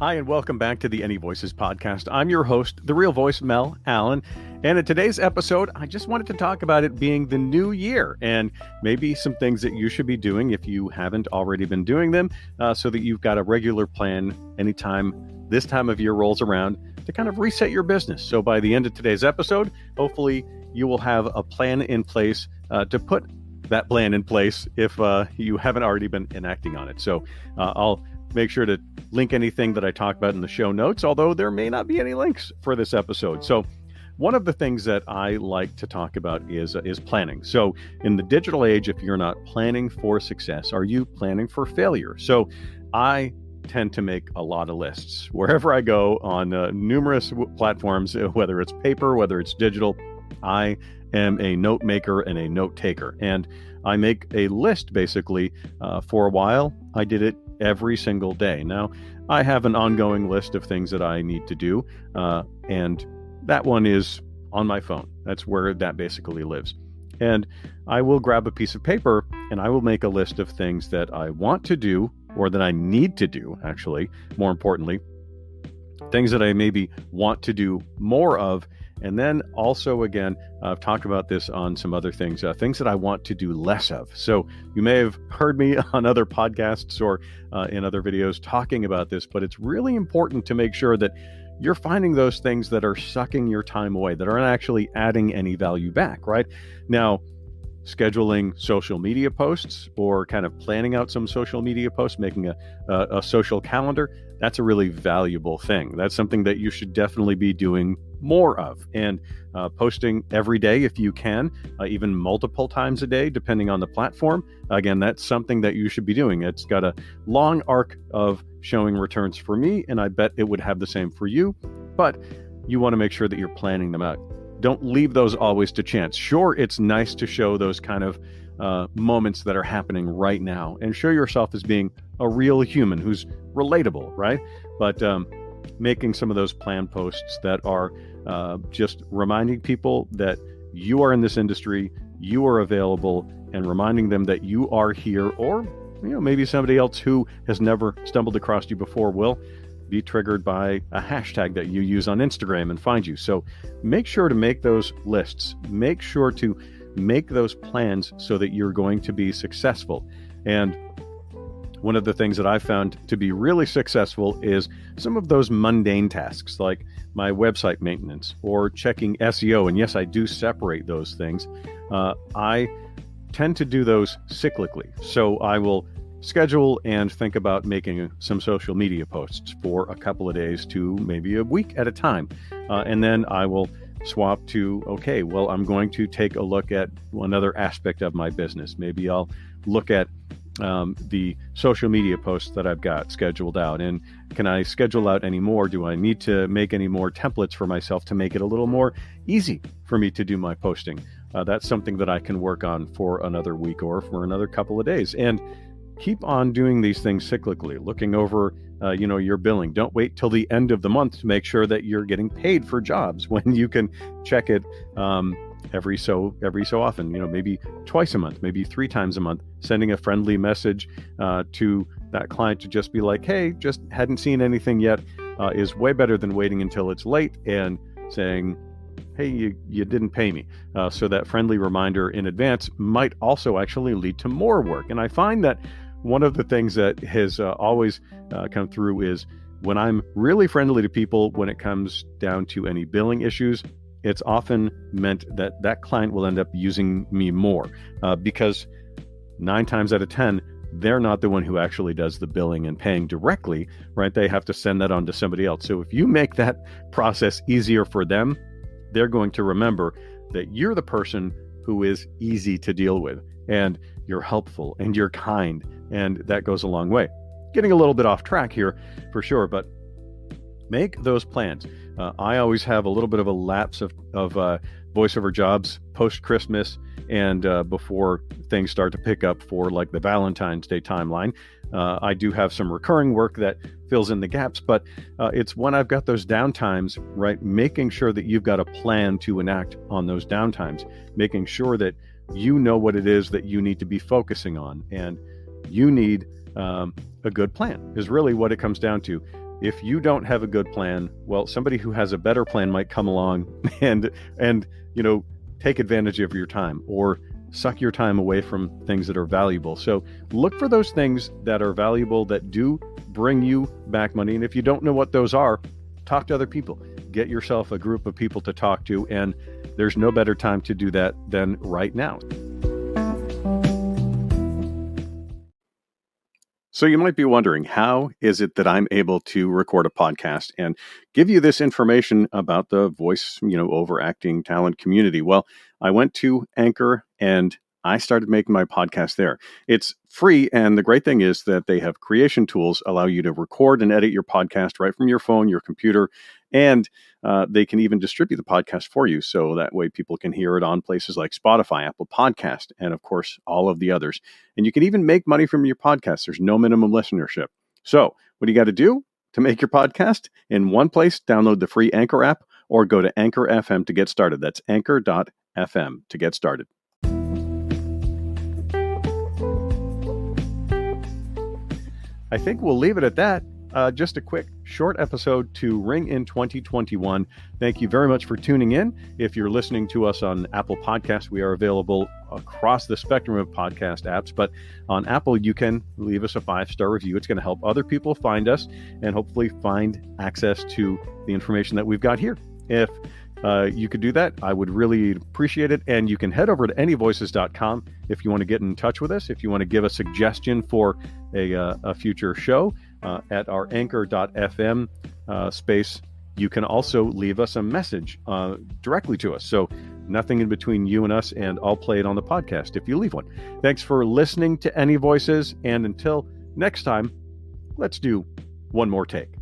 Hi, and welcome back to the Any Voices podcast. I'm your host, the real voice, Mel Allen. And in today's episode, I just wanted to talk about it being the new year and maybe some things that you should be doing if you haven't already been doing them, so that you've got a regular plan anytime this time of year rolls around to kind of reset your business. So by the end of today's episode, hopefully you will have a plan in place to put that plan in place if you haven't already been enacting on it. So I'll make sure to link anything that I talk about in the show notes, although there may not be any links for this episode. So one of the things that I like to talk about is planning. So in the digital age, if you're not planning for success, are you planning for failure? So I tend to make a lot of lists. Wherever I go on numerous platforms, whether it's paper, whether it's digital, I am a note maker and a note taker. And I make a list basically. For a while, I did it every single day. Now, I have an ongoing list of things that I need to do, and that one is on my phone. That's where that basically lives. And I will grab a piece of paper and I will make a list of things that I want to do, or that I need to do, actually, more importantly, things that I maybe want to do more of. And then also, again, I've talked about this on some other things, things that I want to do less of. So you may have heard me on other podcasts or in other videos talking about this, but it's really important to make sure that you're finding those things that are sucking your time away, that aren't actually adding any value back, right? Now, scheduling social media posts or kind of planning out some social media posts, making a social calendar, that's a really valuable thing. That's something that you should definitely be doing more of, and posting every day if you can, even multiple times a day, depending on the platform. Again, that's something that you should be doing. It's got a long arc of showing returns for me, and I bet it would have the same for you, but you want to make sure that you're planning them out. Don't leave those always to chance. Sure, it's nice to show those kind of moments that are happening right now and show yourself as being a real human who's relatable, right? But making some of those plan posts that are just reminding people that you are in this industry, you are available, and reminding them that you are here, or maybe somebody else who has never stumbled across you before will be triggered by a hashtag that you use on Instagram and find you. So make sure to make those lists. Make sure to make those plans so that you're going to be successful. And one of the things that I found to be really successful is some of those mundane tasks, like my website maintenance or checking SEO. And yes, I do separate those things. I tend to do those cyclically. So I will schedule and think about making some social media posts for a couple of days to maybe a week at a time. And then I will swap to, okay, well, I'm going to take a look at another aspect of my business. Maybe I'll look at the social media posts that I've got scheduled out. And can I schedule out any more? Do I need to make any more templates for myself to make it a little more easy for me to do my posting? That's something that I can work on for another week or for another couple of days. And keep on doing these things cyclically, looking over, your billing. Don't wait till the end of the month to make sure that you're getting paid for jobs when you can check it every so often. Maybe twice a month, maybe 3 times a month. Sending a friendly message to that client to just be like, "Hey, just hadn't seen anything yet," is way better than waiting until it's late and saying, "Hey, you didn't pay me." So that friendly reminder in advance might also actually lead to more work. And I find that one of the things that has always come through is when I'm really friendly to people when it comes down to any billing issues, it's often meant that that client will end up using me more because 9 times out of 10, they're not the one who actually does the billing and paying directly, right? They have to send that on to somebody else. So if you make that process easier for them, they're going to remember that you're the person who is easy to deal with, and you're helpful and you're kind, and that goes a long way. Getting a little bit off track here for sure, but make those plans. I always have a little bit of a lapse of voiceover jobs post-Christmas and before things start to pick up for like the Valentine's Day timeline. I do have some recurring work that fills in the gaps, but it's when I've got those downtimes, right? Making sure that you've got a plan to enact on those downtimes, making sure that you know what it is that you need to be focusing on, and you need a good plan is really what it comes down to. if you don't have a good plan, well, somebody who has a better plan might come along and take advantage of your time or suck your time away from things that are valuable. So look for those things that are valuable, that do bring you back money. And if you don't know what those are, talk to other people. Get yourself a group of people to talk to. And there's no better time to do that than right now. So you might be wondering, how is it that I'm able to record a podcast and give you this information about the voice, overacting talent community? Well, I went to Anchor and I started making my podcast there. It's free, and the great thing is that they have creation tools, allow you to record and edit your podcast right from your phone, your computer, and they can even distribute the podcast for you. So that way people can hear it on places like Spotify, Apple Podcast, and of course, all of the others. And you can even make money from your podcast. There's no minimum listenership. So what do you got to do to make your podcast? In one place, download the free Anchor app or go to Anchor FM to get started. That's anchor.fm to get started. I think we'll leave it at that. Just a quick, short episode to ring in 2021. Thank you very much for tuning in. If you're listening to us on Apple Podcasts, we are available across the spectrum of podcast apps. But on Apple, you can leave us a 5-star review. It's going to help other people find us and hopefully find access to the information that we've got here. If you could do that, I would really appreciate it. And you can head over to anyvoices.com if you want to get in touch with us, if you want to give a suggestion for a future show at our anchor.fm space. You can also leave us a message directly to us. So nothing in between you and us, and I'll play it on the podcast if you leave one. Thanks for listening to Any Voices. And until next time, let's do one more take.